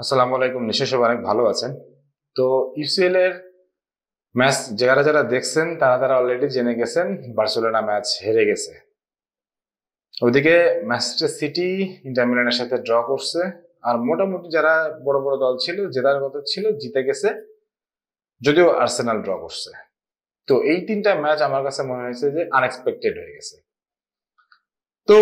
আসসালামু আলাইকুম। নিশ্চয়ই সবাই অনেক ভালো আছেন। তো ইউসিএল এর ম্যাচ যারা যারা দেখছেন তারা অলরেডি জেনে গেছেন বার্সেলোনা ম্যাচ হেরে গেছে। ওইদিকে ম্যানচেস্টার সিটি ইন্টার মিলানের সাথে ড্র করছে। আর মোটামুটি যারা বড় বড় দল ছিল, জেতার কথা ছিল, জিতে গেছে, যদিও আর্সেনাল ড্র করছে। তো এই তিনটা ম্যাচ আমার কাছে মনে হয়েছে যে আনএক্সপেক্টেড হয়ে গেছে। তো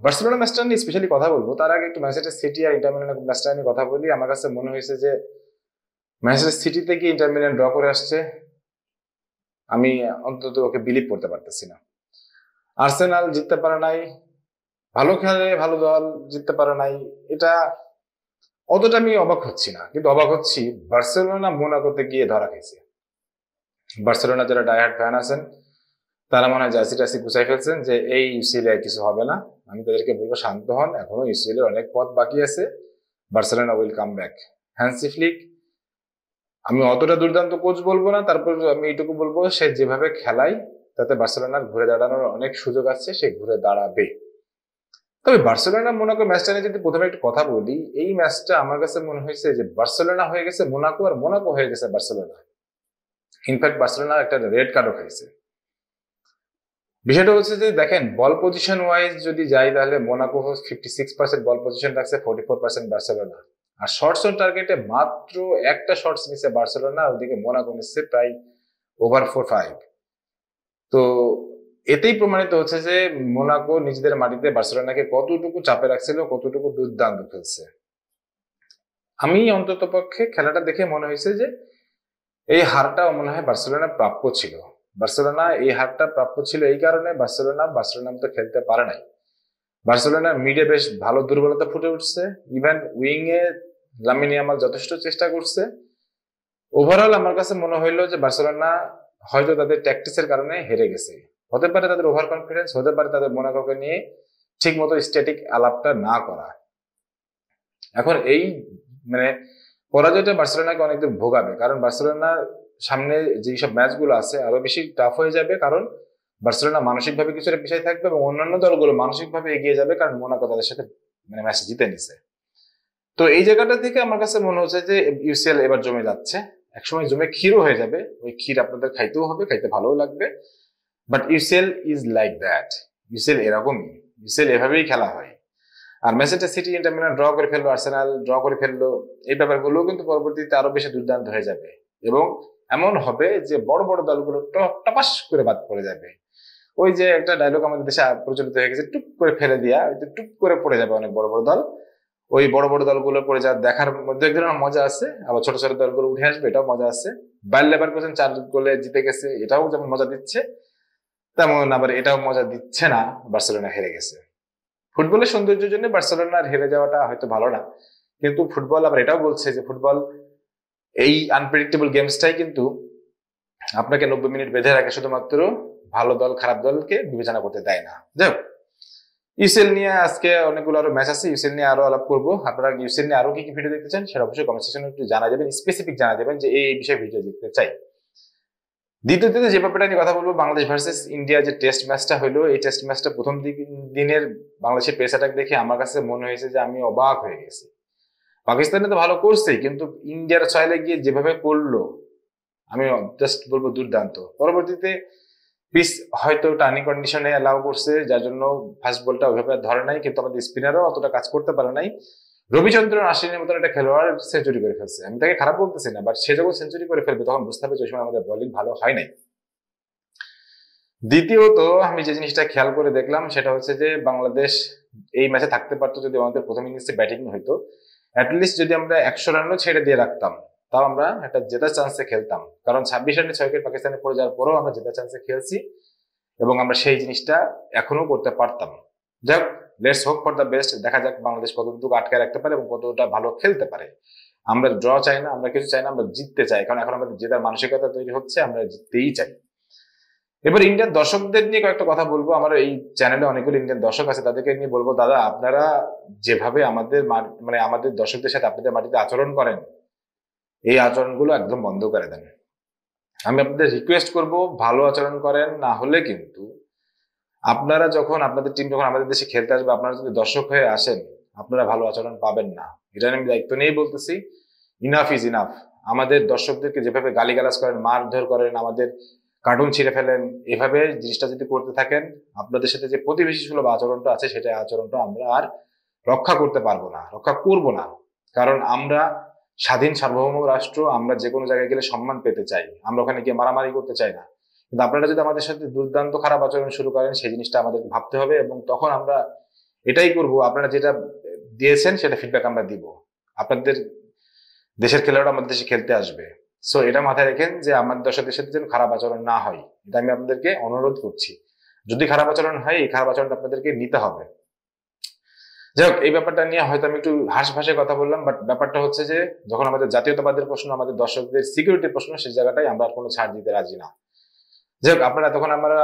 বার্সেলোনা ম্যাচটা নিয়ে স্পেশালি কথা বলবো, তার আগে একটু ম্যানচেস্টার সিটি আর ইন্টার মিলানের ম্যাচটা নিয়ে কথা বলি। আমার কাছে মনে হয়েছে যে ম্যানচেস্টার সিটি থেকে ইন্টার মিলান ড্র করে আসছে, আমি অন্তত ওকে বিলিভ করতে পারতেছি না। আর্সেনাল জিততে পারে নাই, ভালো খেলে ভালো দল জিততে পারে নাই, এটা অতটা আমি অবাক হচ্ছি না। কিন্তু অবাক হচ্ছি বার্সেলোনা মোনাকোতে গিয়ে ধরা খেয়েছে। বার্সেলোনা যারা ডাইহার্ড ফ্যান আছেন তারা মনে হয় জার্সি টার্সি গুছাই ফেলছেন যে এই ইউসিএল এ কিছু হবে না। আমি তাদেরকে বলবো শান্ত হন, এখনো ইউসিএল এর অনেক পথ বাকি আছে। Barcelona will come back. Hansi Flick, আমি অতটা দুর্দান্ত কোচ বলবো না, তারপর আমি এইটুকু বলবো সে যেভাবে খেলায় তাতে বার্সেলোনার ঘুরে দাঁড়ানোর অনেক সুযোগ আছে, সে ঘুরে দাঁড়াবে। তবে বার্সেলোনা মোনাকো ম্যাচটা নিয়ে যদি প্রথমে একটু কথা বলি, এই ম্যাচটা আমার কাছে মনে হয়েছে যে বার্সেলোনা হয়ে গেছে মোনাকো আর মোনাকো হয়ে গেছে বার্সেলোনা। ইনফ্যাক্ট বার্সেলোনা একটা রেড কার্ডও খাইছে। বিষয়টা হচ্ছে যে দেখেন, বল পজিশন ওয়াইজ যদি যাই তাহলে মোনাকো 56% বল পজিশন রাখছে, 44% বার্সেলোনা। আর শর্টস অন টার্গেটে মাত্র একটা শর্টস নিচ্ছে বার্সেলোনা, ওদিকে মোনাকো নিচ্ছে প্রায় ওভার 4-5। তো এতেই প্রমাণিত হচ্ছে যে মোনাকো নিজেদের মাটিতে বার্সেলোনাকে কতটুকু চাপে রাখছিল, কতটুকু দুর্দান্ত খেলছে। আমি অন্তত পক্ষে খেলাটা দেখে মনে হয়েছে যে এই হারটাও মনে হয় বার্সেলোনা প্রাপ্য ছিল। বার্সেলোনা এই হারটা প্রাপ্য ছিল এই কারণে বার্সেলোনা মতো খেলতে পারে নাই। বার্সেলোনার মিডে বেশ ভালো দুর্বলতা ফুটে উঠছে। ইভেন উইং এ লামিন ইয়ামাল যথেষ্ট চেষ্টা করছে। ওভারঅল আমার কাছে মনে হইলো যে বার্সেলোনা হয়তো তাদের ট্যাকটিক্সের কারণে হেরে গেছে। হতে পারে তাদের ওভার কনফিডেন্স, হতে পারে তাদের মোনাকোকে নিয়ে ঠিক মতো স্ট্যাটিক আলাপটা না করা। এখন এই মানে পরাজয়টা বার্সেলোনাকে অনেকদিন ভোগাবে, কারণ বার্সেলোনার সামনে যেসব ম্যাচগুলো আছে আরো বেশি টাফ হয়ে যাবে, কারণ বার্সেলোনা মানসিকভাবে কিছুটা পিছিয়ে থাকবে এবং অন্যান্য দলগুলো মানসিকভাবে এগিয়ে যাবে, কারণ মোনাকো তাদের সাথে ম্যাচ জিতে নিছে। তো এই জায়গাটা থেকে আমার কাছে মনে হচ্ছে যে ইউসিএল এবার জমে যাচ্ছে, একসময় জমে ক্ষীরও হয়ে যাবে। ওই ক্ষীর আপনাদের খাইতেও হবে, খাইতে ভালোও লাগবে। But UCL is like that. UCL এরকমই, ইউসিএল এভাবেই খেলা হয়। আর Manchester City Inter Milan draw করে ফেললো, আর্সেনাল ড্র করে ফেললো, এই ব্যাপারগুলো কিন্তু পরবর্তীতে আরো বেশি দুর্দান্ত হয়ে যাবে এবং এমন হবে যে বড় বড় দলগুলো টপাস করে বাদ পড়ে যাবে। ওই যে একটা ডায়লগ আমাদের দেশে প্রচলিত হয়ে গেছে, টুপ করে ফেলে দিয়া, ওই যে টুপ করে পড়ে যাবে অনেক বড় বড় দল। ওই বড় বড় দলগুলো পড়ে যাওয়ার দেখার মধ্যে এক ধরনের মজা আছে, আবার ছোট ছোট দলগুলো উঠে আসবে, এটাও মজা আছে। বায়ার লেভারকুসেন 4 গোলে জিতে গেছে, এটাও যেমন মজা দিচ্ছে, তেমন আবার এটাও মজা দিচ্ছে না বার্সেলোনা হেরে গেছে। ফুটবলের সৌন্দর্যের জন্য বার্সেলোনার হেরে যাওয়াটা হয়তো ভালো না, কিন্তু ফুটবল আবার এটাও বলছে যে ফুটবল এই আনপ্রেডিক্টেবল গেমসটাই কিন্তু আপনাকে 90 মিনিট বেঁধে রাখে, শুধুমাত্র ভালো দল খারাপ দলকে বিবেচনা করতে দেয় না। যাই হোক, ইউসিএল নিয়ে আজকে অনেকগুলো আরো ম্যাচ আছে, ইউসিএল নিয়ে আরো আলাপ করবো। আপনারা ইউসিএল নিয়ে আরো কি কি ভিডিও দেখতে চান সেটা অবশ্যই কমেন্ট সেকশনে একটু জানা যাবেন, স্পেসিফিক জানা যাবেন যে এই বিষয়ে ভিডিও দেখতে চাই। দ্বিতীয়ত যে ব্যাপারটা নিয়ে কথা বলবো, বাংলাদেশ ভার্সেস ইন্ডিয়া যে টেস্ট ম্যাচটা হলো, এই টেস্ট ম্যাচটা প্রথম দিনের বাংলাদেশের পেস অ্যাটাক দেখে আমার কাছে মনে হয়েছে যে আমি অবাক হয়ে গেছি। পাকিস্তানে তো ভালো করছে, কিন্তু ইন্ডিয়ার ছয়লে গিয়ে যেভাবে করলো আমি জাস্ট বলবো দুর্দান্ত। পরবর্তীতে পিচ হয়তো টার্নিং কন্ডিশনে অ্যালাউ করছে, যার জন্য ফার্স্ট বলটা ওইভাবে ধরে নাই, কিন্তু আমাদের স্পিনারও অতটা কাজ করতে পারে নাই। রবিচন্দ্রন আশ্বিনের মতন একটা খেলোয়াড় সেঞ্চুরি করে ফেলছে, আমি তাকে খারাপ বলতেছি না, বাট সে যখন সেঞ্চুরি করে ফেলবে তখন বুঝতে হবে যে ওই সময় আমাদের বোলিং ভালো হয় নাই। দ্বিতীয়ত আমি যে জিনিসটা খেয়াল করে দেখলাম সেটা হচ্ছে যে বাংলাদেশ এই ম্যাচে থাকতে পারতো যদি আমাদের প্রথম ইনিংসে ব্যাটিং হইতো। অ্যাটলিস্ট যদি আমরা 100 রানও ছেড়ে দিয়ে রাখতাম, তাও আমরা একটা জেতার চান্সে খেলতাম, কারণ 26 রানে 6 উইকেট পাকিস্তানে পড়ে যাওয়ার পরেও আমরা জেতার চান্সে খেলছি এবং আমরা সেই জিনিসটা এখনো করতে পারতাম। যাক, let's hope for the best. দেখা যাক বাংলাদেশ কতটুকু আটকায় রাখতে পারে এবং কতটা ভালো খেলতে পারে। আমরা ড্র চাই না, আমরা কিছু চাই না, আমরা জিততে চাই, কারণ এখন আমাদের জেতার মানসিকতা তৈরি হচ্ছে, আমরা জিততেই চাই। এবার ইন্ডিয়ান দর্শকদের নিয়ে কয়েকটা কথা বলবো। আমার এই চ্যানেলে অনেকগুলো ইন্ডিয়ান দর্শক আছে, তাদেরকে নিয়ে বলবো, দাদা আপনারা যেভাবে আমাদের আমাদের দর্শকদের সাথে আপনাদের মাটিতে আচরণ করেন, এই আচরণগুলো একদম বন্ধ করে দেন। আমি আপনাদের রিকোয়েস্ট করব, ভালো আচরণ করেন, না হলে কিন্তু আপনারা যখন আপনাদের টিম যখন আমাদের দেশে খেলতে আসবে, আপনারা যদি দর্শক হয়ে আসেন, আপনারা ভালো আচরণ পাবেন না। এটা আমি দায়িত্ব নিয়েই বলতেছি। Enough is enough. আমাদের দর্শকদেরকে যেভাবে গালিগালাজ করেন, মারধর করেন, আমাদের কার্টুন ছিঁড়ে ফেলেন, এভাবে জিনিসটা যদি করতে থাকেন, আপনাদের সাথে যে প্রতিবেশী সুলভ আচরণটা আছে সেটা আচরণটা আমরা আর রক্ষা করতে পারবো না, রক্ষা করব না। কারণ আমরা স্বাধীন সার্বভৌম রাষ্ট্র, আমরা যে কোনো জায়গায় গেলে সম্মান পেতে চাই, আমরা ওখানে গিয়ে মারামারি করতে চাই না। কিন্তু আপনারা যদি আমাদের সাথে দুর্দান্ত খারাপ আচরণ শুরু করেন, সেই জিনিসটা আমাদের ভাবতে হবে, এবং তখন আমরা এটাই করব, আপনারা যেটা দিয়েছেন সেটা ফিডব্যাক আমরা দিব। আপনাদের দেশের খেলোয়াড়রা আমাদের দেশে খেলতে আসবে, সো এটা মাথায় রাখেন যে আমাদের দর্শকদের সাথে যেন খারাপ আচরণ না হয়, এটা আমি আপনাদেরকে অনুরোধ করছি। যদি খারাপ আচরণ হয়, এই খারাপ আচরণটা আপনাদেরকে নিতে হবে। যাই হোক, এই ব্যাপারটা নিয়ে হয়তো আমি একটু হার্শ ভাষায় কথা বললাম, বাট ব্যাপারটা হচ্ছে যে যখন আমাদের জাতীয়তাবাদের প্রশ্ন, আমাদের দর্শকদের সিকিউরিটির প্রশ্ন, সেই জায়গাটায় আমরা আর কোনো ছাড় দিতে রাজি না। যাই হোক, আপনারা তখন আপনারা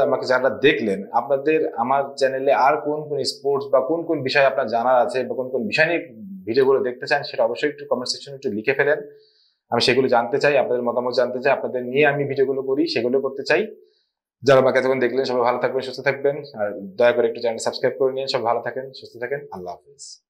আমাকে যারা দেখলেন, আপনাদের আমার চ্যানেলে আর কোন কোন স্পোর্টস বা কোন কোন বিষয় আপনার জানার আছে বা কোন কোন বিষয় নিয়ে ভিডিওগুলো দেখতে চান, সেটা অবশ্যই একটু কমেন্ট সেকশনে একটু লিখে ফেলেন। আমি সেগুলো জানতে চাই, আপনাদের মতামত জানতে চাই, আপনাদের নিয়ে আমি ভিডিওগুলো করি, সেগুলো করতে চাই। যারা আমাকে এতক্ষণ দেখলেন, সবাই ভালো থাকবেন, সুস্থ থাকবেন, আর দয়া করে একটু চ্যানেল সাবস্ক্রাইব করে নিন। সবাই ভালো থাকেন, সুস্থ থাকেন, আল্লাহ হাফিজ।